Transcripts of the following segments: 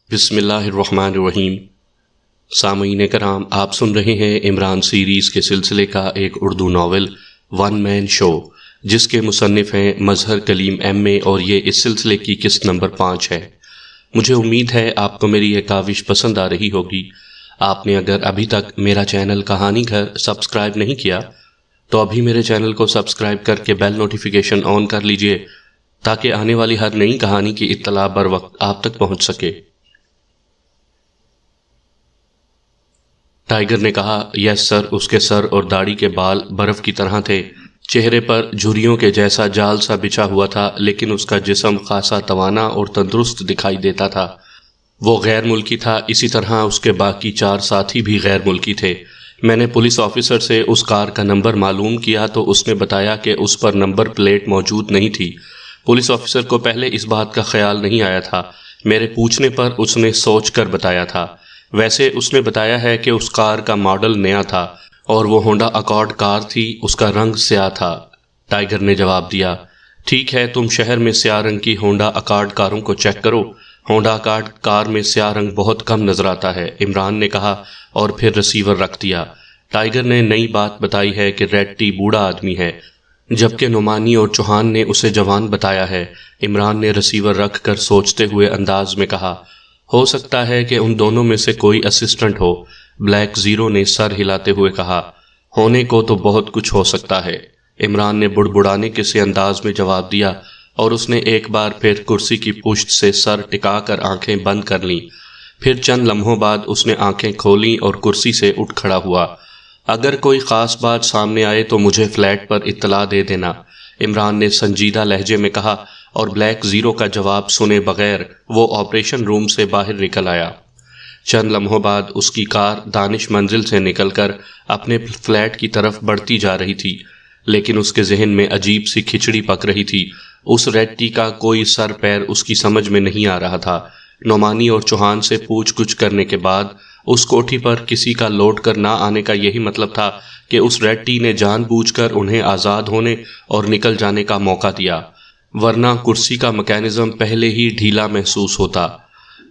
بسم اللہ الرحمن الرحیم۔ سامعین کرام، آپ سن رہے ہیں عمران سیریز کے سلسلے کا ایک اردو ناول ون مین شو، جس کے مصنف ہیں مظہر کلیم ایم اے، اور یہ اس سلسلے کی قسط نمبر 5 ہے۔ مجھے امید ہے آپ کو میری یہ کاوش پسند آ رہی ہوگی۔ آپ نے اگر ابھی تک میرا چینل کہانی گھر سبسکرائب نہیں کیا تو ابھی میرے چینل کو سبسکرائب کر کے بیل نوٹیفیکیشن آن کر لیجئے، تاکہ آنے والی ہر نئی کہانی کی اطلاع بر وقت آپ تک پہنچ سکے۔ ٹائیگر نے کہا، یس سر۔ اس کے سر اور داڑھی کے بال برف کی طرح تھے، چہرے پر جھریوں کے جیسا جال سا بچھا ہوا تھا، لیکن اس کا جسم خاصا توانا اور تندرست دکھائی دیتا تھا۔ وہ غیر ملکی تھا، اسی طرح اس کے باقی 4 ساتھی بھی غیر ملکی تھے۔ میں نے پولیس آفیسر سے اس کار کا نمبر معلوم کیا تو اس نے بتایا کہ اس پر نمبر پلیٹ موجود نہیں تھی۔ پولیس آفیسر کو پہلے اس بات کا خیال نہیں آیا تھا، میرے پوچھنے پر اس نے سوچ کر بتایا تھا۔ ویسے اس نے بتایا ہے کہ اس کار کا ماڈل نیا تھا اور وہ ہونڈا اکارڈ کار تھی، اس کا رنگ سیاہ تھا۔ ٹائیگر نے جواب دیا، ٹھیک ہے، تم شہر میں سیاہ رنگ کی ہونڈا اکارڈ کاروں کو چیک کرو۔ ہونڈا اکارڈ کار میں سیاہ رنگ بہت کم نظر آتا ہے، عمران نے کہا، اور پھر ریسیور رکھ دیا۔ ٹائیگر نے نئی بات بتائی ہے کہ ریڈ ٹی بوڑھا آدمی ہے، جبکہ نعمانی اور چوہان نے اسے جوان بتایا ہے۔ عمران نے ریسیور رکھ کر سوچتے ہوئے انداز میں کہا، ہو سکتا ہے کہ ان دونوں میں سے کوئی اسسٹنٹ ہو۔ بلیک زیرو نے سر ہلاتے ہوئے کہا، ہونے کو تو بہت کچھ ہو سکتا ہے۔ عمران نے بڑبڑانے کے سے انداز میں جواب دیا، اور اس نے ایک بار پھر کرسی کی پشت سے سر ٹکا کر آنکھیں بند کر لیں۔ پھر چند لمحوں بعد اس نے آنکھیں کھولیں اور کرسی سے اٹھ کھڑا ہوا۔ اگر کوئی خاص بات سامنے آئے تو مجھے فلیٹ پر اطلاع دے دینا، عمران نے سنجیدہ لہجے میں کہا، اور بلیک زیرو کا جواب سنے بغیر وہ آپریشن روم سے باہر نکل آیا۔ چند لمحوں بعد اس کی کار دانش منزل سے نکل کر اپنے فلیٹ کی طرف بڑھتی جا رہی تھی، لیکن اس کے ذہن میں عجیب سی کھچڑی پک رہی تھی۔ اس ریڈ ٹی کا کوئی سر پیر اس کی سمجھ میں نہیں آ رہا تھا۔ نعمانی اور چوہان سے پوچھ گچھ کرنے کے بعد اس کوٹھی پر کسی کا لوٹ کر نہ آنے کا یہی مطلب تھا کہ اس ریڈ ٹی نے جان بوجھ کر انہیں آزاد ہونے اور نکل جانے کا موقع دیا، ورنہ کرسی کا میکینزم پہلے ہی ڈھیلا محسوس ہوتا۔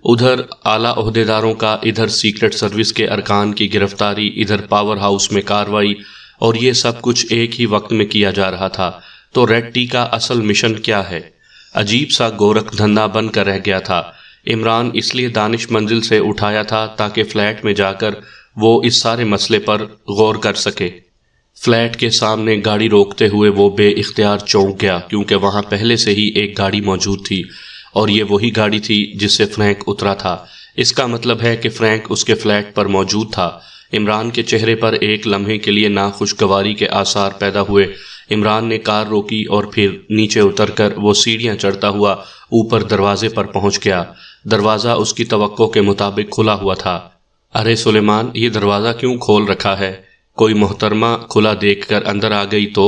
ادھر اعلیٰ عہدیداروں کا، ادھر سیکرٹ سروس کے ارکان کی گرفتاری، ادھر پاور ہاؤس میں کارروائی، اور یہ سب کچھ ایک ہی وقت میں کیا جا رہا تھا۔ تو ریڈ ٹی کا اصل مشن کیا ہے؟ عجیب سا گورکھ دھندا بن کر رہ گیا تھا۔ عمران اس لیے دانش منزل سے اٹھایا تھا تاکہ فلیٹ میں جا کر وہ اس سارے مسئلے پر غور کر سکے۔ فلیٹ کے سامنے گاڑی روکتے ہوئے وہ بے اختیار چونک گیا، کیونکہ وہاں پہلے سے ہی ایک گاڑی موجود تھی، اور یہ وہی گاڑی تھی جس سے فرینک اترا تھا۔ اس کا مطلب ہے کہ فرینک اس کے فلیٹ پر موجود تھا۔ عمران کے چہرے پر ایک لمحے کے لیے ناخوشگواری کے آثار پیدا ہوئے۔ عمران نے کار روکی اور پھر نیچے اتر کر وہ سیڑھیاں چڑھتا ہوا اوپر دروازے پر پہنچ گیا۔ دروازہ اس کی توقع کے مطابق کھلا ہوا تھا۔ ارے سلیمان، یہ دروازہ کیوں کھول رکھا ہے؟ کوئی محترمہ کھلا دیکھ کر اندر آ گئی تو؟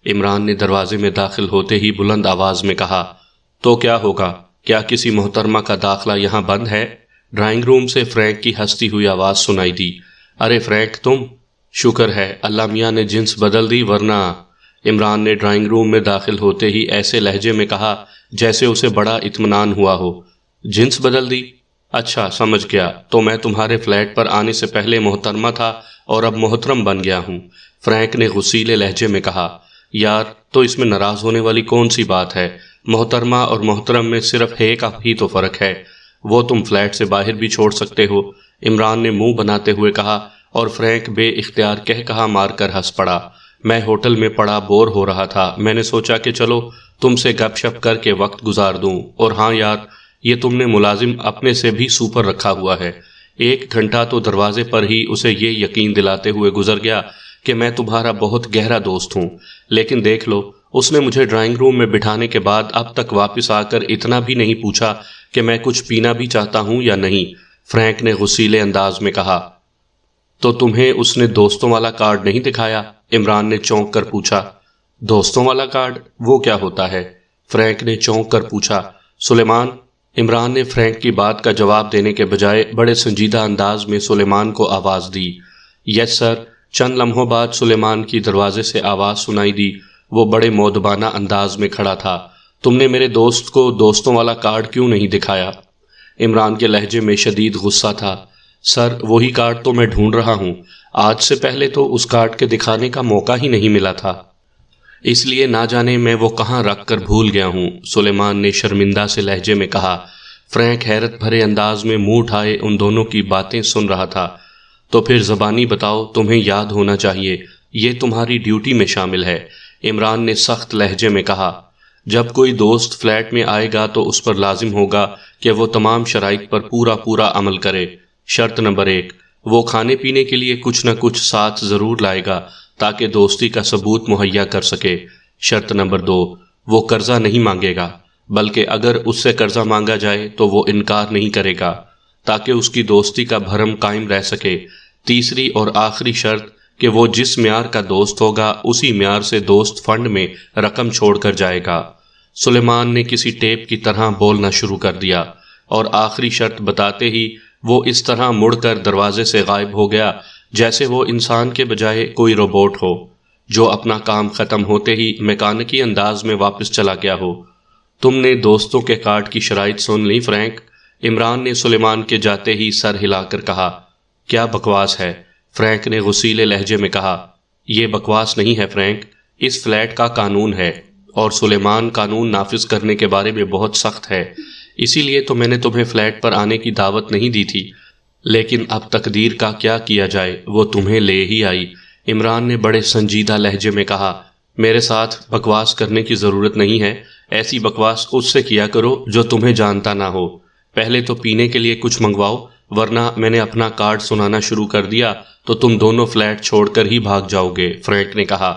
عمران نے دروازے میں داخل ہوتے ہی بلند آواز میں کہا۔ تو کیا ہوگا؟ کیا کسی محترمہ کا داخلہ یہاں بند ہے؟ ڈرائنگ روم سے فرینک کی ہنستی ہوئی آواز سنائی دی۔ ارے فرینک، تم؟ شکر ہے اللہ میاں نے جنس بدل دی، ورنہ… عمران نے ڈرائنگ روم میں داخل ہوتے ہی ایسے لہجے میں کہا جیسے اسے بڑا اطمینان ہوا ہو۔ جنس بدل دی؟ اچھا، سمجھ گیا۔ تو میں تمہارے فلیٹ پر آنے سے پہلے محترمہ تھا اور اب محترم بن گیا ہوں، فرینک نے غصیلے لہجے میں کہا۔ یار، تو اس میں ناراض ہونے والی کون سی بات ہے؟ محترمہ اور محترم میں صرف ایک ہی تو فرق ہے، وہ تم فلیٹ سے باہر بھی چھوڑ سکتے ہو، عمران نے منہ بناتے ہوئے کہا، اور فرینک بے اختیار کہا مار کر ہنس پڑا۔ میں ہوٹل میں پڑا بور ہو رہا تھا، میں نے سوچا کہ چلو تم سے گپ شپ کر کے وقت گزار دوں، اور ہاں یار، یہ تم نے ملازم اپنے سے بھی سوپر رکھا ہوا ہے۔ 1 گھنٹہ تو دروازے پر ہی اسے یہ یقین دلاتے ہوئے گزر گیا کہ میں تمہارا بہت گہرا دوست ہوں، لیکن دیکھ لو، اس نے مجھے ڈرائنگ روم میں بٹھانے کے بعد اب تک واپس آ کر اتنا بھی نہیں پوچھا کہ میں کچھ پینا بھی چاہتا ہوں یا نہیں، فرینک نے غصیلے انداز میں کہا۔ تو تمہیں اس نے دوستوں والا کارڈ نہیں دکھایا؟ عمران نے چونک کر پوچھا۔ دوستوں والا کارڈ؟ وہ کیا ہوتا ہے؟ فرینک نے چونک کر پوچھا۔ سلیمان، عمران نے فرینک کی بات کا جواب دینے کے بجائے بڑے سنجیدہ انداز میں سلیمان کو آواز دی۔ یس سر۔ چند لمحوں بعد سلیمان کی دروازے سے آواز سنائی دی۔ وہ بڑے مؤدبانہ انداز میں کھڑا تھا۔ تم نے میرے دوست کو دوستوں والا کارڈ کیوں نہیں دکھایا؟ عمران کے لہجے میں شدید غصہ تھا۔ سر، وہی کارڈ تو میں ڈھونڈ رہا ہوں، آج سے پہلے تو اس کارڈ کے دکھانے کا موقع ہی نہیں ملا تھا، اس لیے نہ جانے میں وہ کہاں رکھ کر بھول گیا ہوں، سلیمان نے شرمندہ سے لہجے میں کہا۔ فرینک حیرت بھرے انداز میں منہ اٹھائے ان دونوں کی باتیں سن رہا تھا۔ تو پھر زبانی بتاؤ، تمہیں یاد ہونا چاہیے، یہ تمہاری ڈیوٹی میں شامل ہے، عمران نے سخت لہجے میں کہا۔ جب کوئی دوست فلیٹ میں آئے گا تو اس پر لازم ہوگا کہ وہ تمام شرائط پر پورا عمل کرے۔ شرط نمبر 1، وہ کھانے پینے کے لیے کچھ نہ کچھ ساتھ ضرور لائے گا تاکہ دوستی کا ثبوت مہیا کر سکے۔ شرط نمبر 2، وہ قرضہ نہیں مانگے گا، بلکہ اگر اس سے قرضہ مانگا جائے تو وہ انکار نہیں کرے گا تاکہ اس کی دوستی کا بھرم قائم رہ سکے۔ تیسری اور آخری شرط کہ وہ جس معیار کا دوست ہوگا اسی معیار سے دوست فنڈ میں رقم چھوڑ کر جائے گا۔ سلیمان نے کسی ٹیپ کی طرح بولنا شروع کر دیا اور آخری شرط بتاتے ہی وہ اس طرح مڑ کر دروازے سے غائب ہو گیا جیسے وہ انسان کے بجائے کوئی روبوٹ ہو جو اپنا کام ختم ہوتے ہی میکانکی انداز میں واپس چلا گیا ہو۔ تم نے دوستوں کے کارڈ کی شرائط سن لی فرینک؟ عمران نے سلیمان کے جاتے ہی سر ہلا کر کہا۔ کیا بکواس ہے، فرینک نے غصیلے لہجے میں کہا۔ یہ بکواس نہیں ہے فرینک، اس فلیٹ کا قانون ہے اور سلیمان قانون نافذ کرنے کے بارے میں بہت سخت ہے، اسی لیے تو میں نے تمہیں فلیٹ پر آنے کی دعوت نہیں دی تھی، لیکن اب تقدیر کا کیا کیا جائے، وہ تمہیں لے ہی آئی۔ عمران نے بڑے سنجیدہ لہجے میں کہا۔ میرے ساتھ بکواس کرنے کی ضرورت نہیں ہے، ایسی بکواس اس سے کیا کرو جو تمہیں جانتا نہ ہو۔ پہلے تو پینے کے لیے کچھ منگواؤ، ورنہ میں نے اپنا کارڈ سنانا شروع کر دیا تو تم دونوں فلیٹ چھوڑ کر ہی بھاگ جاؤ گے، فرینک نے کہا،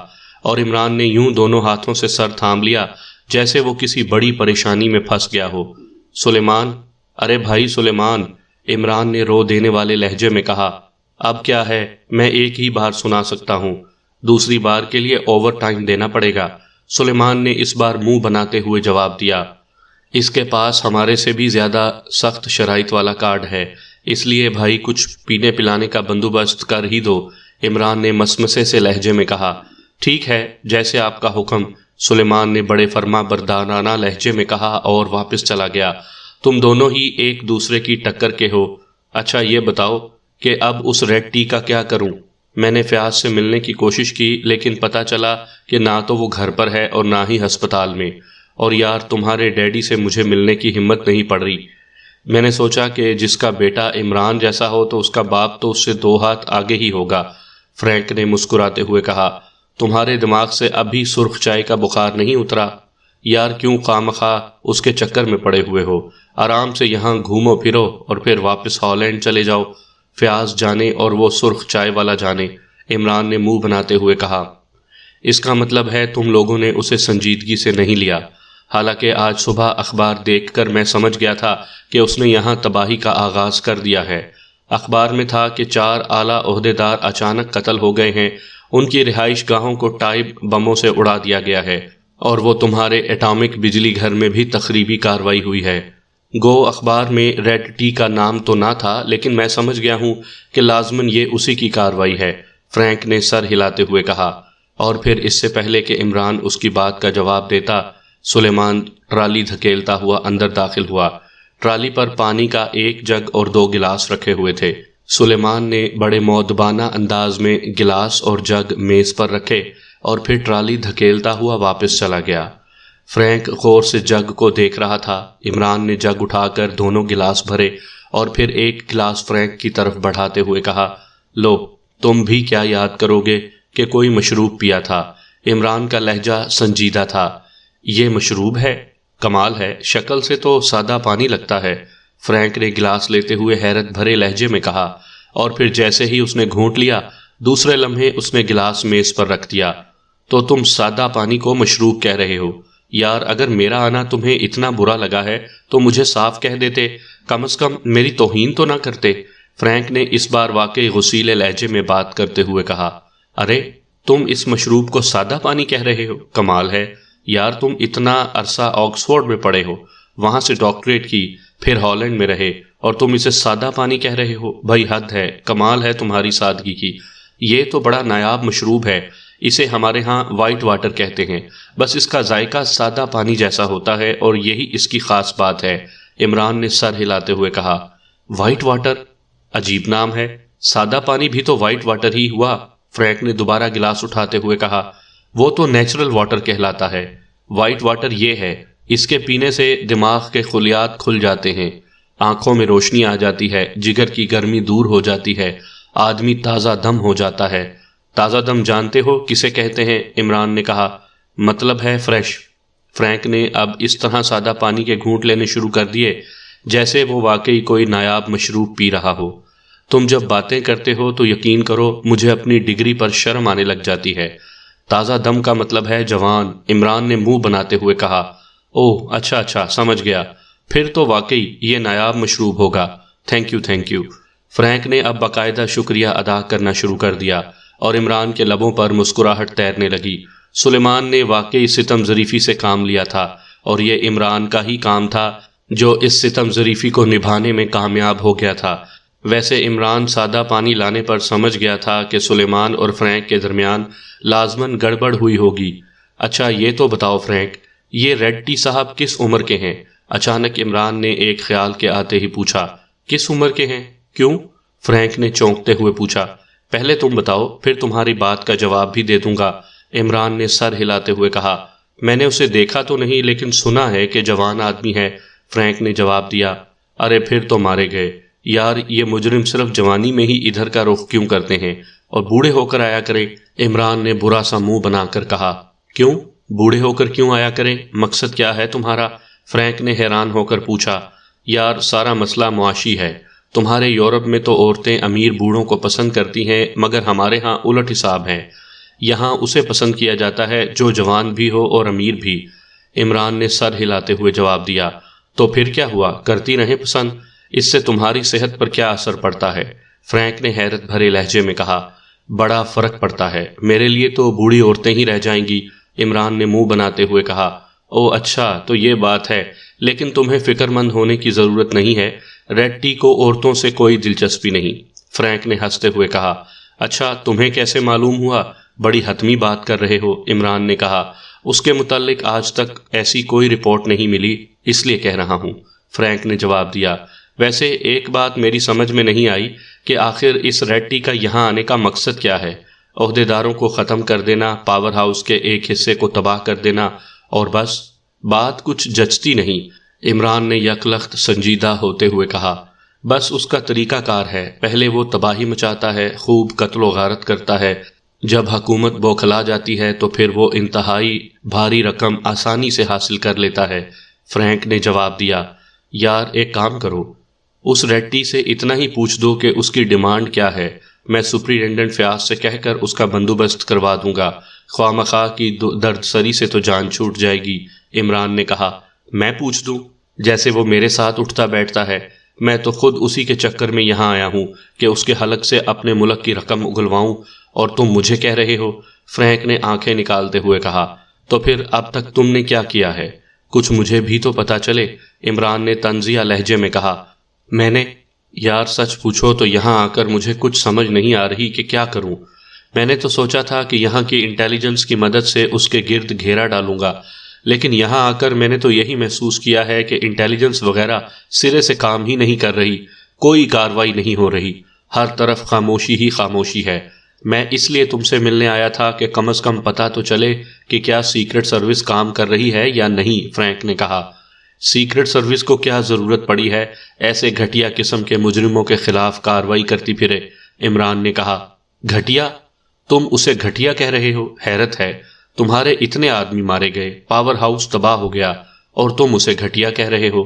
اور عمران نے یوں دونوں ہاتھوں سے سر تھام لیا جیسے وہ کسی بڑی پریشانی میں پھنس گیا ہو۔ سلیمان، ارے بھائی سلیمان، عمران نے رو دینے والے لہجے میں کہا۔ اب کیا ہے، میں ایک ہی بار سنا سکتا ہوں، دوسری بار کے لیے اوور ٹائم دینا پڑے گا، سلیمان نے اس بار منہ بناتے ہوئے جواب دیا۔ اس کے پاس ہمارے سے بھی زیادہ سخت شرائط والا کارڈ ہے، اس لیے بھائی کچھ پینے پلانے کا بندوبست کر ہی دو، عمران نے مسمسے سے لہجے میں کہا۔ ٹھیک ہے، جیسے آپ کا حکم، سلیمان نے بڑے فرما بردارانہ لہجے میں کہا اور واپس چلا گیا۔ تم دونوں ہی ایک دوسرے کی ٹکر کے ہو۔ اچھا یہ بتاؤ کہ اب اس ریڈ ٹی کا کیا کروں؟ میں نے فیاض سے ملنے کی کوشش کی لیکن پتہ چلا کہ نہ تو وہ گھر پر ہے اور نہ ہی ہسپتال میں، اور یار تمہارے ڈیڈی سے مجھے ملنے کی ہمت نہیں پڑ رہی۔ میں نے سوچا کہ جس کا بیٹا عمران جیسا ہو تو اس کا باپ تو اس سے 2 ہاتھ آگے ہی ہوگا، فرینک نے مسکراتے ہوئے کہا۔ تمہارے دماغ سے اب بھی سرخ چائے کا بخار نہیں اترا؟ یار کیوں خوامخواہ اس کے چکر میں پڑے ہوئے ہو؟ آرام سے یہاں گھومو پھرو اور پھر واپس ہالینڈ چلے جاؤ، فیاض جانے اور وہ سرخ چائے والا جانے، عمران نے منہ بناتے ہوئے کہا۔ اس کا مطلب ہے تم لوگوں نے اسے سنجیدگی سے نہیں لیا، حالانکہ آج صبح اخبار دیکھ کر میں سمجھ گیا تھا کہ اس نے یہاں تباہی کا آغاز کر دیا ہے۔ اخبار میں تھا کہ 4 اعلیٰ عہدیدار اچانک قتل ہو گئے ہیں، ان کی رہائش گاہوں کو ٹائب بموں سے اڑا دیا گیا ہے، اور وہ تمہارے ایٹامک بجلی گھر میں بھی تخریبی کارروائی ہوئی ہے۔ گو اخبار میں ریڈ ٹی کا نام تو نہ تھا لیکن میں سمجھ گیا ہوں کہ لازماً یہ اسی کی کارروائی ہے، فرینک نے سر ہلاتے ہوئے کہا۔ اور پھر اس سے پہلے کہ عمران اس کی بات کا جواب دیتا، سلیمان ٹرالی دھکیلتا ہوا اندر داخل ہوا۔ ٹرالی پر پانی کا 1 جگ اور 2 گلاس رکھے ہوئے تھے۔ سلیمان نے بڑے مؤدبانہ انداز میں گلاس اور جگ میز پر رکھے اور پھر ٹرالی دھکیلتا ہوا واپس چلا گیا۔ فرینک غور سے جگ کو دیکھ رہا تھا۔ عمران نے جگ اٹھا کر دونوں گلاس بھرے اور پھر ایک گلاس فرینک کی طرف بڑھاتے ہوئے کہا، لو تم بھی کیا یاد کرو گے کہ کوئی مشروب پیا تھا۔ عمران کا لہجہ سنجیدہ تھا۔ یہ مشروب ہے؟ کمال ہے، شکل سے تو سادہ پانی لگتا ہے، فرینک نے گلاس لیتے ہوئے حیرت بھرے لہجے میں کہا، اور پھر جیسے ہی اس نے گھونٹ لیا دوسرے لمحے اس نے گلاس میز پر رکھ دیا۔ تو تم سادہ پانی کو مشروب کہہ رہے ہو؟ یار اگر میرا آنا تمہیں اتنا برا لگا ہے تو مجھے صاف کہہ دیتے، کم از کم میری توہین تو نہ کرتے، فرینک نے اس بار واقعی غصیلے لہجے میں بات کرتے ہوئے کہا۔ ارے تم اس مشروب کو سادہ پانی کہہ رہے ہو؟ کمال ہے یار، تم اتنا عرصہ آکسفورڈ میں پڑھے ہو، وہاں سے ڈاکٹریٹ کی، پھر ہالینڈ میں رہے اور تم اسے سادہ پانی کہہ رہے ہو؟ بھائی حد ہے، کمال ہے تمہاری سادگی کی۔ یہ تو بڑا نایاب مشروب ہے، اسے ہمارے ہاں وائٹ واٹر کہتے ہیں، بس اس کا ذائقہ سادہ پانی جیسا ہوتا ہے اور یہی اس کی خاص بات ہے۔ عمران نے سر ہلاتے ہوئے کہا، وائٹ واٹر؟ عجیب نام ہے، سادہ پانی بھی تو وائٹ واٹر ہی ہوا۔ فرینک نے دوبارہ گلاس اٹھاتے ہوئے کہا، وہ تو نیچرل واٹر کہلاتا ہے، وائٹ واٹر یہ ہے، اس کے پینے سے دماغ کے خلیات کھل جاتے ہیں، آنکھوں میں روشنی آ جاتی ہے، جگر کی گرمی دور ہو جاتی ہے، آدمی تازہ دم ہو جاتا ہے۔ تازہ دم جانتے ہو کسے کہتے ہیں؟ عمران نے کہا، مطلب ہے فریش۔ فرینک نے اب اس طرح سادہ پانی کے گھونٹ لینے شروع کر دیے جیسے وہ واقعی کوئی نایاب مشروب پی رہا ہو۔ تم جب باتیں کرتے ہو تو یقین کرو مجھے اپنی ڈگری پر شرم آنے لگ جاتی ہے۔ تازہ دم کا مطلب ہے جوان، عمران نے منہ بناتے ہوئے کہا۔ اوہ اچھا سمجھ گیا، پھر تو واقعی یہ نایاب مشروب ہوگا۔ Thank you. فرینک نے اب باقاعدہ شکریہ ادا کرنا شروع کر دیا اور عمران کے لبوں پر مسکراہٹ تیرنے لگی۔ سلیمان نے واقعی ستم ظریفی سے کام لیا تھا اور یہ عمران کا ہی کام تھا جو اس ستم ظریفی کو نبھانے میں کامیاب ہو گیا تھا۔ ویسے عمران سادہ پانی لانے پر سمجھ گیا تھا کہ سلیمان اور فرینک کے درمیان لازماً گڑبڑ ہوئی ہوگی۔ اچھا یہ تو بتاؤ فرینک، یہ ریڈ ٹی صاحب کس عمر کے ہیں؟ اچانک عمران نے ایک خیال کے آتے ہی پوچھا۔ کس عمر کے ہیں؟ کیوں؟ فرینک نے چونکتے ہوئے پوچھا۔ پہلے تم بتاؤ، پھر تمہاری بات کا جواب بھی دے دوں گا، عمران نے سر ہلاتے ہوئے کہا۔ میں نے اسے دیکھا تو نہیں لیکن سنا ہے کہ جوان آدمی ہے، فرینک نے جواب دیا۔ ارے پھر تو مارے گئے یار، یہ مجرم صرف جوانی میں ہی ادھر کا رخ کیوں کرتے ہیں اور بوڑھے ہو کر آیا کریں؟ عمران نے برا سا منہ بنا کر کہا۔ کیوں بوڑھے ہو کر کیوں آیا کریں؟ مقصد کیا ہے تمہارا؟ فرینک نے حیران ہو کر پوچھا۔ یار سارا مسئلہ معاشی ہے، تمہارے یورپ میں تو عورتیں امیر بوڑھوں کو پسند کرتی ہیں مگر ہمارے ہاں الٹ حساب ہے، یہاں اسے پسند کیا جاتا ہے جو جوان بھی ہو اور امیر بھی۔ عمران نے سر ہلاتے ہوئے جواب دیا۔ تو پھر کیا ہوا، کرتی رہیں پسند، اس سے تمہاری صحت پر کیا اثر پڑتا ہے؟ فرینک نے حیرت بھرے لہجے میں کہا۔ بڑا فرق پڑتا ہے، میرے لیے تو بوڑھی عورتیں ہی رہ جائیں گی، عمران نے منہ بناتے ہوئے کہا۔ او اچھا تو یہ بات ہے، لیکن تمہیں فکر مند ہونے کی ضرورت نہیں ہے، ریڈ ٹی کو عورتوں سے کوئی دلچسپی نہیں، فرینک نے ہنستے ہوئے کہا۔ اچھا تمہیں کیسے معلوم ہوا؟ بڑی حتمی بات کر رہے ہو، عمران نے کہا۔ اس کے متعلق آج تک ایسی کوئی رپورٹ نہیں ملی، اس لیے کہہ رہا ہوں، فرینک نے جواب دیا۔ ویسے ایک بات میری سمجھ میں نہیں آئی کہ آخر اس ریڈ ٹی کا یہاں آنے کا مقصد کیا ہے؟ عہدیداروں کو ختم کر دینا، پاور ہاؤس کے ایک حصے کو تباہ کر دینا اور بس؟ بات کچھ جچتی نہیں، عمران نے یکلخت سنجیدہ ہوتے ہوئے کہا۔ بس اس کا طریقہ کار ہے، پہلے وہ تباہی مچاتا ہے، خوب قتل و غارت کرتا ہے، جب حکومت بوکھلا جاتی ہے تو پھر وہ انتہائی بھاری رقم آسانی سے حاصل کر لیتا ہے، فرینک نے جواب دیا۔ یار ایک کام کرو، اس ریڈ ٹی سے اتنا ہی پوچھ دو کہ اس کی ڈیمانڈ کیا ہے، میں سپرینٹینڈنٹ فیاض سے کہہ کر اس کا بندوبست کروا دوں گا، خواہ مخواہ کی درد سری سے تو جان چھوٹ جائے گی، عمران نے کہا۔ میں پوچھ دوں؟ جیسے وہ میرے ساتھ اٹھتا بیٹھتا ہے، میں تو خود اسی کے چکر میں یہاں آیا ہوں کہ اس کے حلق سے اپنے ملک کی رقم اگلواؤں، اور تم مجھے کہہ رہے ہو؟ فرینک نے آنکھیں نکالتے ہوئے کہا۔ تو پھر اب تک تم نے کیا کیا ہے؟ کچھ مجھے بھی تو پتا چلے، عمران نے طنزیہ لہجے میں کہا۔ میں نے؟ یار سچ پوچھو تو یہاں آ کر مجھے کچھ سمجھ نہیں آ رہی کہ کیا کروں۔ میں نے تو سوچا تھا کہ یہاں کی انٹیلیجنس کی مدد سے اس کے گرد گھیرا ڈالوں گا، لیکن یہاں آ کر میں نے تو یہی محسوس کیا ہے کہ انٹیلیجنس وغیرہ سرے سے کام ہی نہیں کر رہی، کوئی کارروائی نہیں ہو رہی، ہر طرف خاموشی ہی خاموشی ہے۔ میں اس لیے تم سے ملنے آیا تھا کہ کم از کم پتہ تو چلے کہ کیا سیکرٹ سروس کام کر رہی ہے یا نہیں، فرینک نے کہا۔ سیکرٹ سروس کو کیا ضرورت پڑی ہے ایسے گھٹیا قسم کے مجرموں کے خلاف کارروائی کرتی پھرے، عمران نے کہا۔ گھٹیا؟ تم اسے گھٹیا کہہ رہے ہو؟ حیرت ہے، تمہارے اتنے آدمی مارے گئے، پاور ہاؤس تباہ ہو گیا اور تم اسے گھٹیا کہہ رہے ہو؟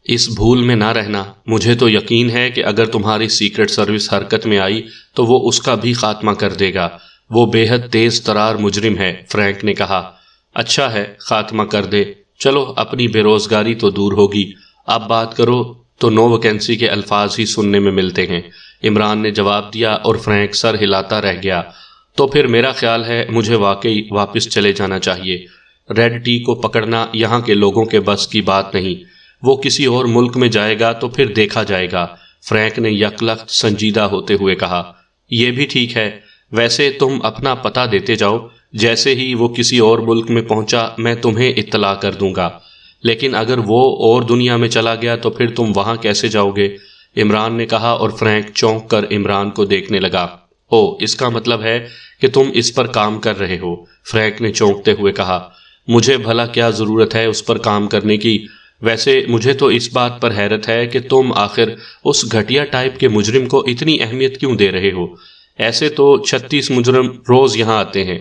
اس بھول میں نہ رہنا، مجھے تو یقین ہے کہ اگر تمہاری سیکرٹ سروس حرکت میں آئی تو وہ اس کا بھی خاتمہ کر دے گا، وہ بے حد تیز ترار مجرم ہے، فرینک نے کہا۔ اچھا ہے خاتمہ کر دے، چلو اپنی بے روزگاری تو دور ہوگی، اب بات کرو تو نو ویکینسی کے الفاظ ہی سننے میں ملتے ہیں، عمران نے جواب دیا اور فرینک سر ہلاتا رہ گیا۔ تو پھر میرا خیال ہے مجھے واقعی واپس چلے جانا چاہیے، ریڈ ٹی کو پکڑنا یہاں کے لوگوں کے بس کی بات نہیں، وہ کسی اور ملک میں جائے گا تو پھر دیکھا جائے گا، فرینک نے یکلخت سنجیدہ ہوتے ہوئے کہا۔ یہ بھی ٹھیک ہے، ویسے تم اپنا پتہ دیتے جاؤ، جیسے ہی وہ کسی اور ملک میں پہنچا میں تمہیں اطلاع کر دوں گا، لیکن اگر وہ اور دنیا میں چلا گیا تو پھر تم وہاں کیسے جاؤ گے؟ عمران نے کہا اور فرینک چونک کر عمران کو دیکھنے لگا۔ او، اس کا مطلب ہے کہ تم اس پر کام کر رہے ہو؟ فرینک نے چونکتے ہوئے کہا۔ مجھے بھلا کیا ضرورت ہے اس پر کام کرنے کی؟ ویسے مجھے تو اس بات پر حیرت ہے کہ تم آخر اس گھٹیا ٹائپ کے مجرم کو اتنی اہمیت کیوں دے رہے ہو؟ ایسے تو 36 مجرم روز یہاں آتے ہیں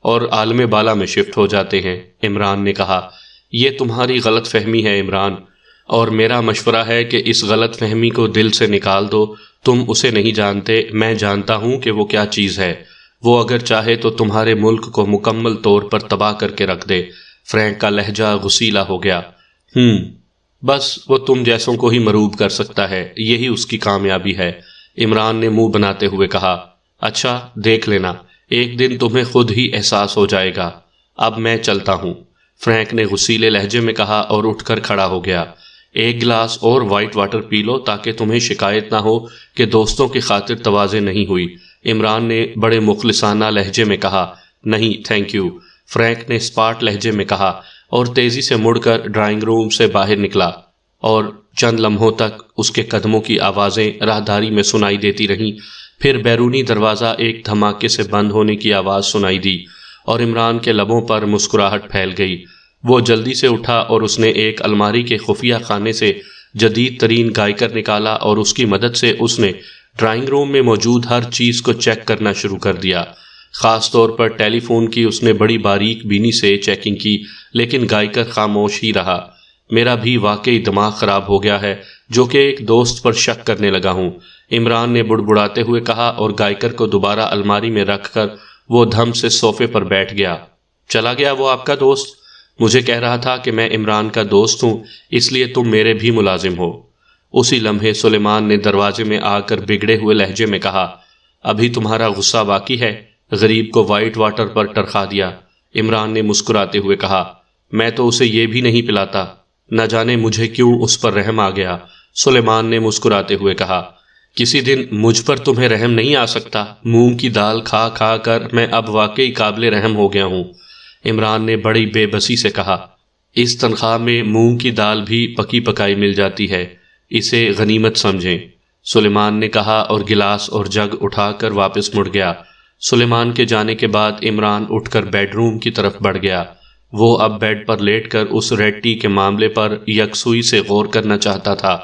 اور عالم بالا میں شفٹ ہو جاتے ہیں، عمران نے کہا۔ یہ تمہاری غلط فہمی ہے عمران، اور میرا مشورہ ہے کہ اس غلط فہمی کو دل سے نکال دو۔ تم اسے نہیں جانتے، میں جانتا ہوں کہ وہ کیا چیز ہے۔ وہ اگر چاہے تو تمہارے ملک کو مکمل طور پر تباہ کر کے رکھ دے۔ فرینک کا لہجہ غصیلا ہو گیا۔ بس وہ تم جیسوں کو ہی مروب کر سکتا ہے، یہی اس کی کامیابی ہے، عمران نے منہ بناتے ہوئے کہا۔ اچھا، دیکھ لینا، ایک دن تمہیں خود ہی احساس ہو جائے گا۔ اب میں چلتا ہوں، فرینک نے غصیلے لہجے میں کہا اور اٹھ کر کھڑا ہو گیا۔ ایک گلاس اور وائٹ واٹر پی لو تاکہ تمہیں شکایت نہ ہو کہ دوستوں کی خاطر تواضع نہیں ہوئی، عمران نے بڑے مخلصانہ لہجے میں کہا۔ نہیں تھینک یو، فرینک نے اسپاٹ لہجے میں کہا اور تیزی سے مڑ کر ڈرائنگ روم سے باہر نکلا، اور چند لمحوں تک اس کے قدموں کی آوازیں راہداری میں سنائی دیتی رہیں۔ پھر بیرونی دروازہ ایک دھماکے سے بند ہونے کی آواز سنائی دی اور عمران کے لبوں پر مسکراہٹ پھیل گئی۔ وہ جلدی سے اٹھا اور اس نے ایک الماری کے خفیہ خانے سے جدید ترین گائیکر نکالا اور اس کی مدد سے اس نے ڈرائنگ روم میں موجود ہر چیز کو چیک کرنا شروع کر دیا۔ خاص طور پر ٹیلی فون کی اس نے بڑی باریک بینی سے چیکنگ کی، لیکن گائیکر خاموش ہی رہا۔ میرا بھی واقعی دماغ خراب ہو گیا ہے، جو کہ ایک دوست پر شک کرنے لگا ہوں، عمران نے بڑبڑاتے ہوئے کہا اور گائیکر کو دوبارہ الماری میں رکھ کر وہ دھم سے صوفے پر بیٹھ گیا۔ چلا گیا وہ آپ کا دوست؟ مجھے کہہ رہا تھا کہ میں عمران کا دوست ہوں، اس لیے تم میرے بھی ملازم ہو۔ اسی لمحے سلیمان نے دروازے میں آ کر بگڑے ہوئے لہجے میں کہا۔ ابھی تمہارا غصہ باقی ہے؟ غریب کو وائٹ واٹر پر ٹرخا دیا، عمران نے مسکراتے ہوئے کہا۔ میں تو اسے یہ بھی نہیں پلاتا، نہ جانے مجھے کیوں اس پر رحم آ گیا، سلیمان نے مسکراتے ہوئے کہا۔ کسی دن مجھ پر تمہیں رحم نہیں آ سکتا؟ مونگ کی دال کھا کھا کر میں اب واقعی قابل رحم ہو گیا ہوں، عمران نے بڑی بے بسی سے کہا۔ اس تنخواہ میں مونگ کی دال بھی پکی پکائی مل جاتی ہے، اسے غنیمت سمجھیں، سلیمان نے کہا اور گلاس اور جگ اٹھا کر واپس مڑ گیا۔ سلیمان کے جانے کے بعد عمران اٹھ کر بیڈ روم کی طرف بڑھ گیا۔ وہ اب بیڈ پر لیٹ کر اس ریڈ ٹی کے معاملے پر یکسوئی سے غور کرنا چاہتا تھا،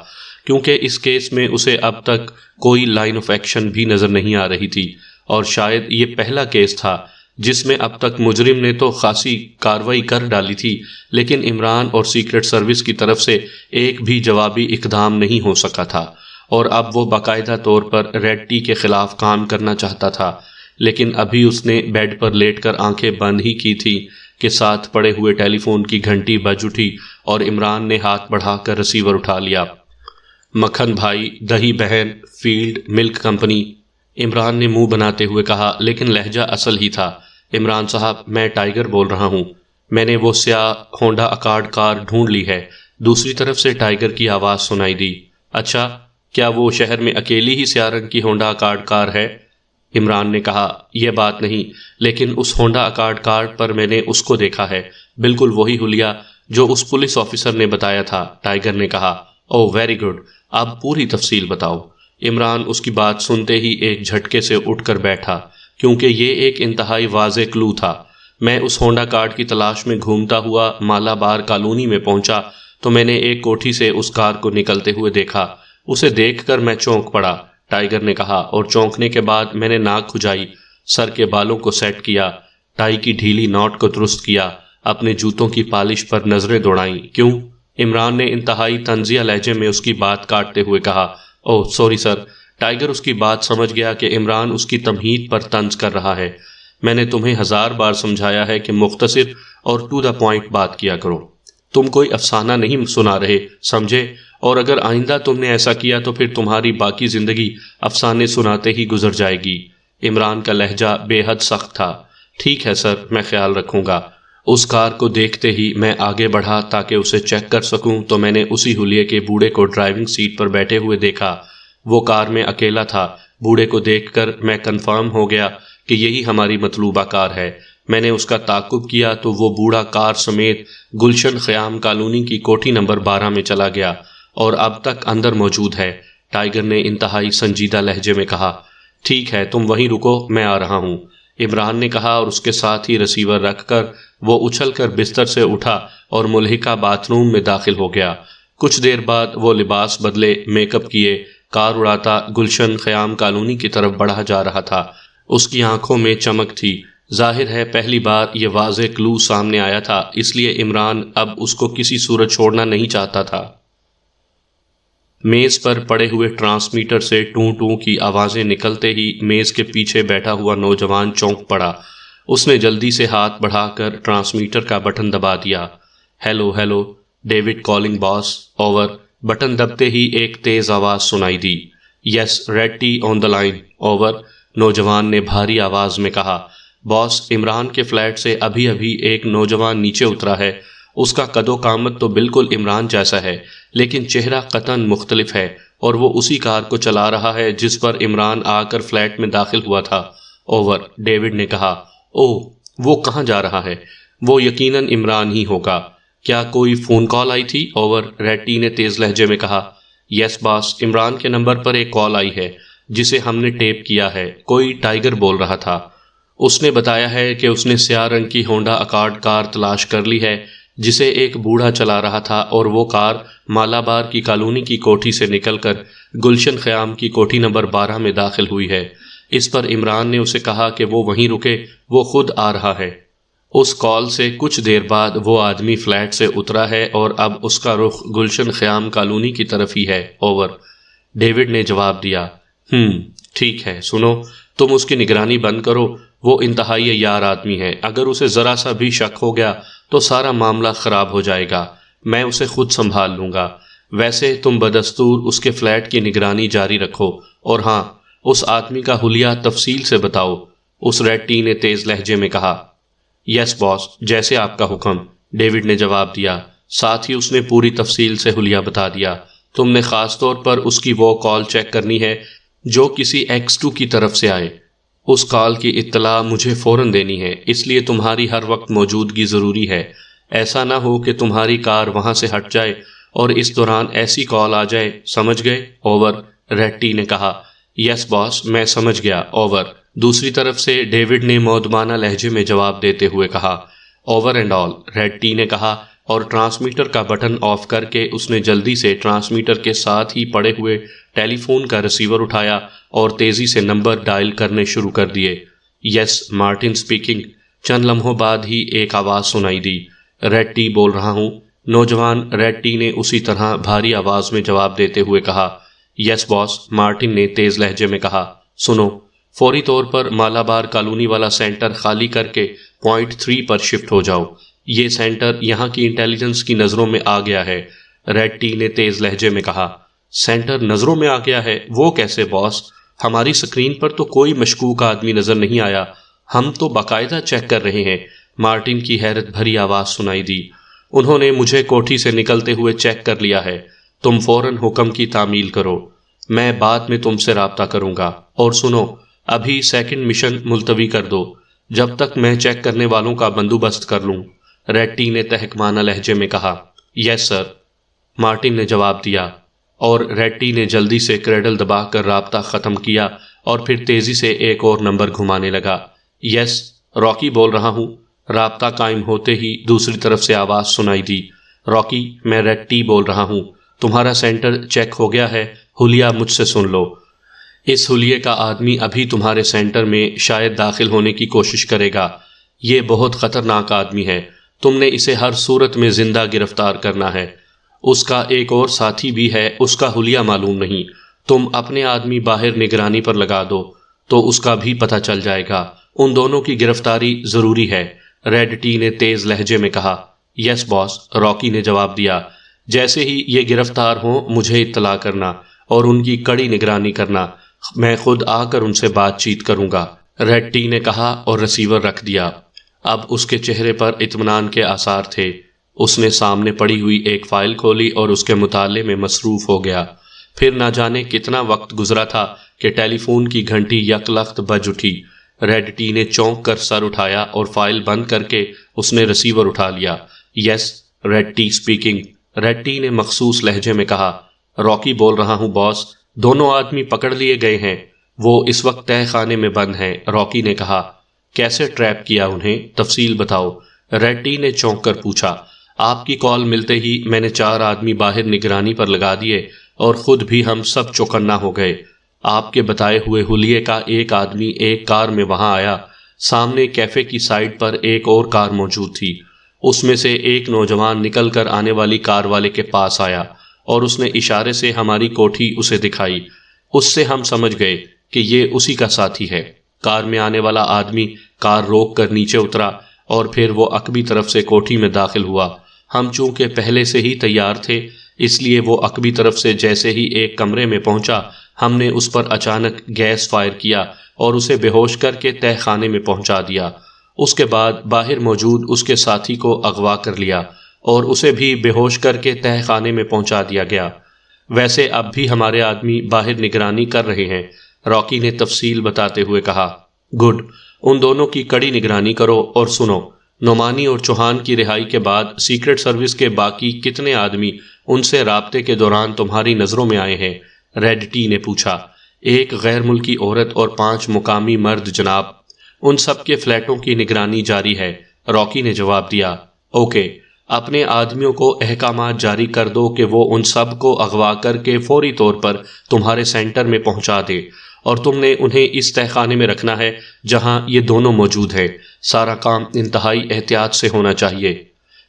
کیونکہ اس کیس میں اسے اب تک کوئی لائن آف ایکشن بھی نظر نہیں آ رہی تھی، اور شاید یہ پہلا کیس تھا جس میں اب تک مجرم نے تو خاصی کارروائی کر ڈالی تھی، لیکن عمران اور سیکرٹ سروس کی طرف سے ایک بھی جوابی اقدام نہیں ہو سکا تھا، اور اب وہ باقاعدہ طور پر ریڈ ٹی کے خلاف کام کرنا چاہتا تھا۔ لیکن ابھی اس نے بیڈ پر لیٹ کر آنکھیں بند ہی کی تھی کہ ساتھ پڑے ہوئے ٹیلی فون کی گھنٹی بج اٹھی اور عمران نے ہاتھ بڑھا کر ریسیور اٹھا لیا۔ مکھن بھائی، دہی بہن، فیلڈ ملک کمپنی، عمران نے منہ بناتے ہوئے کہا، لیکن لہجہ اصل ہی تھا۔ عمران صاحب، میں ٹائیگر بول رہا ہوں، میں نے وہ سیاہ ہونڈا اکارڈ کار ڈھونڈ لی ہے، دوسری طرف سے ٹائیگر کی آواز سنائی دی۔ اچھا، کیا وہ شہر میں اکیلی ہی سیاہ رنگ کی ہونڈا اکارڈ کار ہے؟ عمران نے کہا، یہ بات نہیں، لیکن اس ہونڈا اکارڈ کار پر میں نے اس کو دیکھا ہے، بالکل وہی حلیہ جو اس پولیس آفیسر نے بتایا تھا، ٹائیگر نے کہا۔ اوہ ویری گڈ، اب پوری تفصیل بتاؤ۔ عمران اس کی بات سنتے ہی ایک جھٹکے سے اٹھ کر بیٹھا، کیونکہ یہ ایک انتہائی واضح کلو تھا۔ میں اس ہونڈا کارڈ کی تلاش میں گھومتا ہوا مالابار کالونی میں پہنچا تو میں نے ایک کوٹھی سے اس کار کو نکلتے ہوئے دیکھا۔ اسے دیکھ کر میں چونک پڑا، ٹائیگر نے کہا، اور چونکنے کے بعد میں نے ناک کھجائی، سر کے بالوں کو سیٹ کیا، ٹائی کی ڈھیلی ناٹ کو درست کیا، اپنے جوتوں کی پالش پر نظریں دوڑائیں۔ کیوں؟ عمران نے انتہائی طنزیہ لہجے میں اس کی بات کاٹتے ہوئے کہا۔ اوہ سوری سر، ٹائیگر اس کی بات سمجھ گیا کہ عمران اس کی تمہید پر طنز کر رہا ہے۔ میں نے تمہیں 1000 بار سمجھایا ہے کہ مختصر اور ٹو دا پوائنٹ بات کیا کرو، تم کوئی افسانہ نہیں سنا رہے، سمجھے؟ اور اگر آئندہ تم نے ایسا کیا تو پھر تمہاری باقی زندگی افسانے سناتے ہی گزر جائے گی۔ عمران کا لہجہ بے حد سخت تھا۔ ٹھیک ہے سر، میں خیال رکھوں گا۔ اس کار کو دیکھتے ہی میں آگے بڑھا تاکہ اسے چیک کر سکوں تو میں نے اسی حلیے کے بوڑھے کو ڈرائیونگ سیٹ پر بیٹھے ہوئے دیکھا۔ وہ کار میں اکیلا تھا۔ بوڑھے کو دیکھ کر میں کنفرم ہو گیا کہ یہی ہماری مطلوبہ کار ہے۔ میں نے اس کا تعاقب کیا تو وہ بوڑھا کار سمیت گلشن خیام کالونی کی کوٹھی نمبر 12 میں چلا گیا اور اب تک اندر موجود ہے۔ ٹائیگر نے انتہائی سنجیدہ لہجے میں کہا۔ ٹھیک ہے، تم وہیں رکو، میں آ رہا ہوں، عمران نے کہا، اور اس کے ساتھ ہی ریسیور رکھ کر وہ اچھل کر بستر سے اٹھا اور ملحقہ باتھ روم میں داخل ہو گیا۔ کچھ دیر بعد وہ لباس بدلے، میک اپ کیے، کار اڑاتا گلشن خیام کالونی کی طرف بڑھا جا رہا تھا۔ اس کی آنکھوں میں چمک تھی۔ ظاہر ہے پہلی بار یہ واضح کلو سامنے آیا تھا، اس لیے عمران اب اس کو کسی صورت چھوڑنا نہیں چاہتا تھا۔ میز پر پڑے ہوئے ٹرانسمیٹر سے ٹوں ٹوں کی آوازیں نکلتے ہی میز کے پیچھے بیٹھا ہوا نوجوان چونک پڑا۔ اس نے جلدی سے ہاتھ بڑھا کر ٹرانسمیٹر کا بٹن دبا دیا۔ Hello hello, David calling boss, over. Button دبتے ہی ایک تیز آواز سنائی دی۔ Yes, Red T on the line, over, نوجوان نے بھاری آواز میں کہا۔ باس، عمران کے فلیٹ سے ابھی ابھی ایک نوجوان نیچے اترا ہے۔ اس کا قد و قامت تو بالکل عمران جیسا ہے، لیکن چہرہ قطعاً مختلف ہے، اور وہ اسی کار کو چلا رہا ہے جس پر عمران آ کر فلیٹ میں داخل ہوا تھا، اوور، ڈیوڈ نے کہا۔ اوہ، وہ کہاں جا رہا ہے؟ وہ یقیناً عمران ہی ہوگا۔ کیا کوئی فون کال آئی تھی، اوور، ریڈ ٹی نے تیز لہجے میں کہا۔ یس باس، عمران کے نمبر پر ایک کال آئی ہے جسے ہم نے ٹیپ کیا ہے، کوئی ٹائیگر بول رہا تھا۔ اس نے بتایا ہے کہ اس نے سیاہ رنگ کی ہونڈا اکارڈ کار تلاش کر لی ہے جسے ایک بوڑھا چلا رہا تھا، اور وہ کار مالابار کی کالونی کی کوٹھی سے نکل کر گلشن خیام کی کوٹھی نمبر 12 میں داخل ہوئی ہے۔ اس پر عمران نے اسے کہا کہ وہ وہیں رکے، وہ خود آ رہا ہے۔ اس کال سے کچھ دیر بعد وہ آدمی فلیٹ سے اترا ہے اور اب اس کا رخ گلشن خیام کالونی کی طرف ہی ہے، اوور، ڈیوڈ نے جواب دیا۔ ٹھیک ہے، سنو، تم اس کی نگرانی بند کرو، وہ انتہائی عیار آدمی ہے، اگر اسے ذرا سا بھی شک ہو گیا تو سارا معاملہ خراب ہو جائے گا، میں اسے خود سنبھال لوں گا۔ ویسے تم بدستور اس کے فلیٹ کی نگرانی جاری رکھو، اور ہاں، اس آدمی کا حلیہ تفصیل سے بتاؤ، اس ریڈ ٹی نے تیز لہجے میں کہا۔ یس باس، جیسے آپ کا حکم، ڈیوڈ نے جواب دیا۔ ساتھ ہی اس نے پوری تفصیل سے حلیہ بتا دیا۔ تم نے خاص طور پر اس کی وہ کال چیک کرنی ہے جو کسی X2 کی طرف سے آئے۔ اس کال کی اطلاع مجھے فوراً دینی ہے، اس لیے تمہاری ہر وقت موجودگی ضروری ہے۔ ایسا نہ ہو کہ تمہاری کار وہاں سے ہٹ جائے اور اس دوران ایسی کال آ جائے، سمجھ گئے، اوور، ریڈ ٹی نے کہا۔ یس باس، میں سمجھ گیا، اوور، دوسری طرف سے ڈیوڈ نے مودبانہ لہجے میں جواب دیتے ہوئے کہا۔ اوور اینڈ آل، ریڈ ٹی نے کہا، اور ٹرانسمیٹر کا بٹن آف کر کے اس نے جلدی سے ٹرانسمیٹر کے ساتھ ہی پڑے ہوئے ٹیلی فون کا ریسیور اٹھایا اور تیزی سے نمبر ڈائل کرنے شروع کر دیے۔ یس، مارٹن اسپیکنگ۔ چند لمحوں بعد ہی ایک آواز سنائی دی۔ ریڈ ٹی بول رہا ہوں، نوجوان ریڈ ٹی نے اسی طرح بھاری آواز میں جواب دیتے ہوئے کہا۔ یس باس، مارٹن نے تیز لہجے میں کہا۔ سنو، فوری طور پر مالابار کالونی والا سینٹر خالی کر کے پوائنٹ 3 پر شفٹ ہو جاؤ، یہ سینٹر یہاں کی انٹیلیجنس کی نظروں میں آ گیا ہے، ریڈ ٹی نے تیز لہجے میں کہا۔ سینٹر نظروں میں آ گیا ہے؟ وہ کیسے باس؟ ہماری سکرین پر تو کوئی مشکوک آدمی نظر نہیں آیا، ہم تو باقاعدہ چیک کر رہے ہیں، مارٹن کی حیرت بھری آواز سنائی دی۔ انہوں نے مجھے کوٹھی سے نکلتے ہوئے چیک کر لیا ہے، تم فوراً حکم کی تعمیل کرو، میں بعد میں تم سے رابطہ کروں گا، اور سنو، ابھی سیکنڈ مشن ملتوی کر دو جب تک میں چیک کرنے والوں کا بندوبست کر لوں، ریڈ ٹی نے تہکمانہ لہجے میں کہا۔ یس سر، مارٹن نے جواب دیا، اور ریڈ ٹی نے جلدی سے کریڈل دبا کر رابطہ ختم کیا اور پھر تیزی سے ایک اور نمبر گھمانے لگا۔ یس، راکی بول رہا ہوں۔ رابطہ قائم ہوتے ہی دوسری طرف سے آواز سنائی دی۔ راکی، میں ریڈ ٹی بول رہا ہوں، تمہارا سینٹر چیک ہو گیا ہے، حلیہ مجھ سے سن لو۔ اس حلیے کا آدمی ابھی تمہارے سینٹر میں شاید داخل ہونے کی کوشش کرے گا، یہ بہت خطرناک آدمی ہے، تم نے اسے ہر صورت میں زندہ گرفتار کرنا ہے۔ اس کا ایک اور ساتھی بھی ہے، اس کا حلیہ معلوم نہیں، تم اپنے آدمی باہر نگرانی پر لگا دو تو اس کا بھی پتہ چل جائے گا، ان دونوں کی گرفتاری ضروری ہے، ریڈ ٹی نے تیز لہجے میں کہا۔ یس باس، راکی نے جواب دیا، جیسے ہی یہ گرفتار ہوں مجھے اطلاع کرنا اور ان کی کڑی نگرانی کرنا، میں خود آ کر ان سے بات چیت کروں گا، ریڈ ٹی نے کہا اور ریسیور رکھ دیا۔ اب اس کے چہرے پر اطمینان کے آثار تھے۔ اس نے سامنے پڑی ہوئی ایک فائل کھولی اور اس کے مطالعے میں مصروف ہو گیا۔ پھر نہ جانے کتنا وقت گزرا تھا کہ ٹیلی فون کی گھنٹی یک لخت بج اٹھی۔ ریڈ ٹی نے چونک کر سر اٹھایا اور فائل بند کر کے اس نے ریسیور اٹھا لیا۔ Yes, Red T speaking, Red T نے مخصوص لہجے میں کہا۔ راکی بول رہا ہوں باس، دونوں آدمی پکڑ لیے گئے ہیں، وہ اس وقت تہہ خانے میں بند ہیں۔ راکی نے کہا۔ کیسے ٹریپ کیا انہیں؟ تفصیل بتاؤ، ریڈ ٹی نے چونک کر پوچھا۔ آپ کی کال ملتے ہی میں نے 4 آدمی باہر نگرانی پر لگا دیے اور خود بھی ہم سب چوکنا ہو گئے۔ آپ کے بتائے ہوئے حلیے کا ایک آدمی ایک کار میں وہاں آیا۔ سامنے کیفے کی سائڈ پر ایک اور کار موجود تھی۔ اس میں سے ایک نوجوان نکل کر آنے والی کار والے کے پاس آیا اور اس نے اشارے سے ہماری کوٹھی اسے دکھائی۔ اس سے ہم سمجھ گئے کہ یہ اسی کا ساتھی ہے۔ کار میں آنے والا آدمی کار روک کر نیچے اترا اور پھر وہ عقبی طرف سے کوٹھی میں داخل ہوا۔ ہم چونکہ پہلے سے ہی تیار تھے، اس لیے وہ عقبی طرف سے جیسے ہی ایک کمرے میں پہنچا، ہم نے اس پر اچانک گیس فائر کیا اور اسے بے ہوش کر کے تہہ خانے میں پہنچا دیا۔ اس کے بعد باہر موجود اس کے ساتھی کو اغوا کر لیا اور اسے بھی بے ہوش کر کے تہہ خانے میں پہنچا دیا گیا۔ ویسے اب بھی ہمارے آدمی باہر نگرانی کر رہے ہیں، راکی نے تفصیل بتاتے ہوئے کہا۔ گڈ، ان دونوں کی کڑی نگرانی کرو اور سنو، نعمانی اور چوہان کی رہائی کے بعد سیکرٹ سروس کے باقی کتنے آدمی ان سے رابطے کے دوران تمہاری نظروں میں آئے ہیں؟ ریڈ ٹی نے پوچھا۔ 1 غیر ملکی عورت اور 5 مقامی مرد جناب، ان سب کے فلیٹوں کی نگرانی جاری ہے، راکی نے جواب دیا۔ اوکے، اپنے آدمیوں کو احکامات جاری کر دو کہ وہ ان سب کو اغوا کر کے فوری طور پر تمہارے سینٹر میں پہنچا دے، اور تم نے انہیں اس تہہ خانے میں رکھنا ہے جہاں یہ دونوں موجود ہیں۔ سارا کام انتہائی احتیاط سے ہونا چاہیے،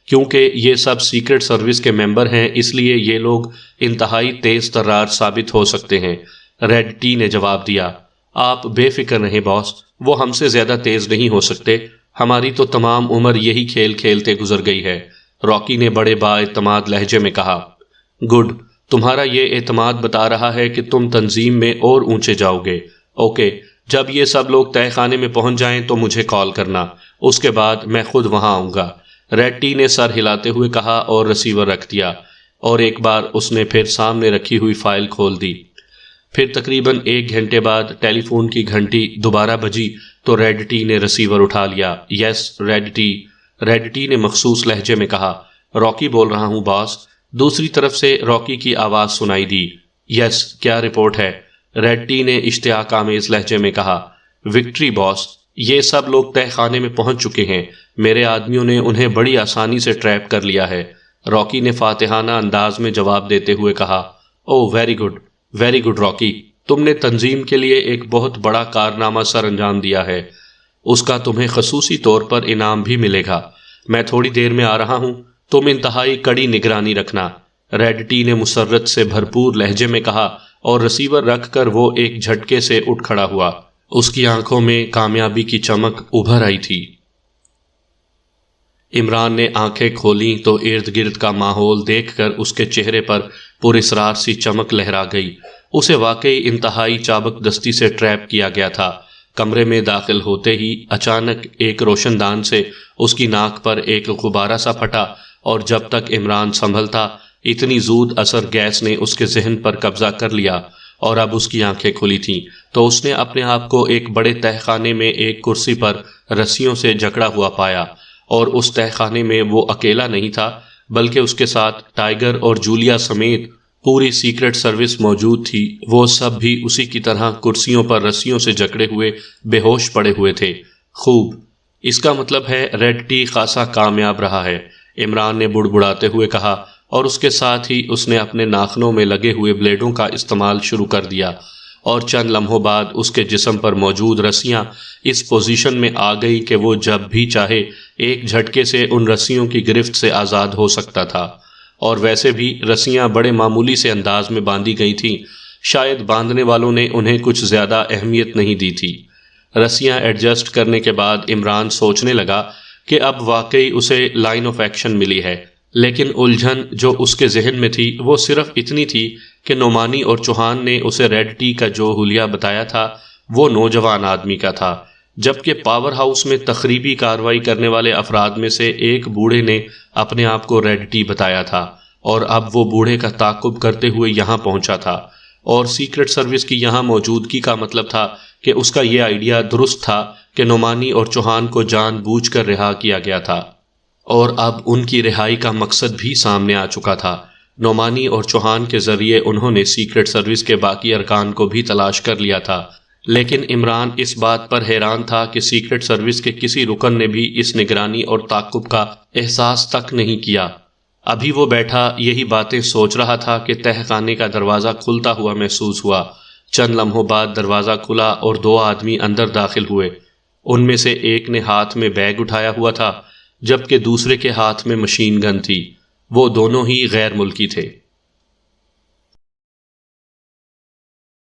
کیونکہ یہ سب سیکرٹ سروس کے ممبر ہیں، اس لیے یہ لوگ انتہائی تیز ترار ثابت ہو سکتے ہیں، ریڈ ٹی نے جواب دیا۔ آپ بے فکر رہیں باس، وہ ہم سے زیادہ تیز نہیں ہو سکتے، ہماری تو تمام عمر یہی کھیل کھیلتے گزر گئی ہے، راکی نے بڑے با اعتماد لہجے میں کہا۔ گڈ، تمہارا یہ اعتماد بتا رہا ہے کہ تم تنظیم میں اور اونچے جاؤ گے۔ اوکے، جب یہ سب لوگ تہہ خانے میں پہنچ جائیں تو مجھے کال کرنا، اس کے بعد میں خود وہاں آؤں گا، ریڈ ٹی نے سر ہلاتے ہوئے کہا اور ریسیور رکھ دیا، اور ایک بار اس نے پھر سامنے رکھی ہوئی فائل کھول دی۔ پھر تقریباً 1 گھنٹے بعد ٹیلی فون کی گھنٹی دوبارہ بجی تو ریڈ ٹی نے ریسیور اٹھا لیا۔ یس، ریڈ ٹی نے مخصوص لہجے میں کہا۔ راکی بول رہا ہوں باس، دوسری طرف سے راکی کی آواز سنائی دی۔ یس، کیا رپورٹ ہے؟ ریڈ ٹی نے اشتیاق آمیز لہجے میں کہا۔ وکٹری باس، یہ سب لوگ تہہ خانے میں پہنچ چکے ہیں، میرے آدمیوں نے انہیں بڑی آسانی سے ٹریپ کر لیا ہے، راکی نے فاتحانہ انداز میں جواب دیتے ہوئے کہا۔ او ویری گڈ راکی، تم نے تنظیم کے لیے ایک بہت بڑا کارنامہ سر انجام دیا ہے، اس کا تمہیں خصوصی طور پر انعام بھی ملے گا۔ میں تھوڑی دیر میں آ رہا ہوں، تم انتہائی کڑی نگرانی رکھنا، ریڈ ٹی نے مسرت سے بھرپور لہجے میں کہا، اور ریسیور رکھ کر وہ ایک جھٹکے سے اٹھ کھڑا ہوا۔ اس کی آنکھوں میں کامیابی کی چمک ابھر آئی تھی۔ عمران نے آنکھیں کھولیں تو ارد گرد کا ماحول دیکھ کر اس کے چہرے پر پراسرار سی چمک لہرا گئی۔ اسے واقعی انتہائی چابک دستی سے ٹریپ کیا گیا تھا۔ کمرے میں داخل ہوتے ہی اچانک ایک روشن دان سے اس کی ناک پر ایک غبارہ سا پھٹا، اور جب تک عمران سنبھلتا اتنی زود اثر گیس نے اس کے ذہن پر قبضہ کر لیا، اور اب اس کی آنکھیں کھلی تھیں تو اس نے اپنے آپ کو ایک بڑے تہہ خانے میں ایک کرسی پر رسیوں سے جکڑا ہوا پایا، اور اس تہہ خانے میں وہ اکیلا نہیں تھا بلکہ اس کے ساتھ ٹائیگر اور جولیا سمیت پوری سیکرٹ سروس موجود تھی۔ وہ سب بھی اسی کی طرح کرسیوں پر رسیوں سے جکڑے ہوئے بے ہوش پڑے ہوئے تھے۔ خوب، اس کا مطلب ہے ریڈ ٹی خاصا کامیاب رہا ہے، عمران نے بڑبڑاتے ہوئے کہا، اور اس کے ساتھ ہی اس نے اپنے ناخنوں میں لگے ہوئے بلیڈوں کا استعمال شروع کر دیا، اور چند لمحوں بعد اس کے جسم پر موجود رسیاں اس پوزیشن میں آ گئی کہ وہ جب بھی چاہے ایک جھٹکے سے ان رسیوں کی گرفت سے آزاد ہو سکتا تھا۔ اور ویسے بھی رسیاں بڑے معمولی سے انداز میں باندھی گئی تھیں، شاید باندھنے والوں نے انہیں کچھ زیادہ اہمیت نہیں دی تھی۔ رسیاں ایڈجسٹ کرنے کے بعد عمران سوچنے لگا کہ اب واقعی اسے لائن آف ایکشن ملی ہے، لیکن الجھن جو اس کے ذہن میں تھی وہ صرف اتنی تھی کہ نعمانی اور چوہان نے اسے ریڈ ٹی کا جو حلیہ بتایا تھا وہ نوجوان آدمی کا تھا، جبکہ پاور ہاؤس میں تخریبی کارروائی کرنے والے افراد میں سے ایک بوڑھے نے اپنے آپ کو ریڈ ٹی بتایا تھا، اور اب وہ بوڑھے کا تعاقب کرتے ہوئے یہاں پہنچا تھا، اور سیکرٹ سروس کی یہاں موجودگی کا مطلب تھا کہ اس کا یہ آئیڈیا درست تھا کہ نعمانی اور چوہان کو جان بوجھ کر رہا کیا گیا تھا، اور اب ان کی رہائی کا مقصد بھی سامنے آ چکا تھا۔ نعمانی اور چوہان کے ذریعے انہوں نے سیکرٹ سروس کے باقی ارکان کو بھی تلاش کر لیا تھا، لیکن عمران اس بات پر حیران تھا کہ سیکرٹ سروس کے کسی رکن نے بھی اس نگرانی اور تعاقب کا احساس تک نہیں کیا۔ ابھی وہ بیٹھا یہی باتیں سوچ رہا تھا کہ تہ خانے کا دروازہ کھلتا ہوا محسوس ہوا۔ چند لمحوں بعد دروازہ کھلا اور 2 آدمی اندر داخل ہوئے۔ ان میں سے ایک نے ہاتھ میں بیگ اٹھایا ہوا تھا، جبکہ دوسرے کے ہاتھ میں مشین گن تھی۔ وہ دونوں ہی غیر ملکی تھے۔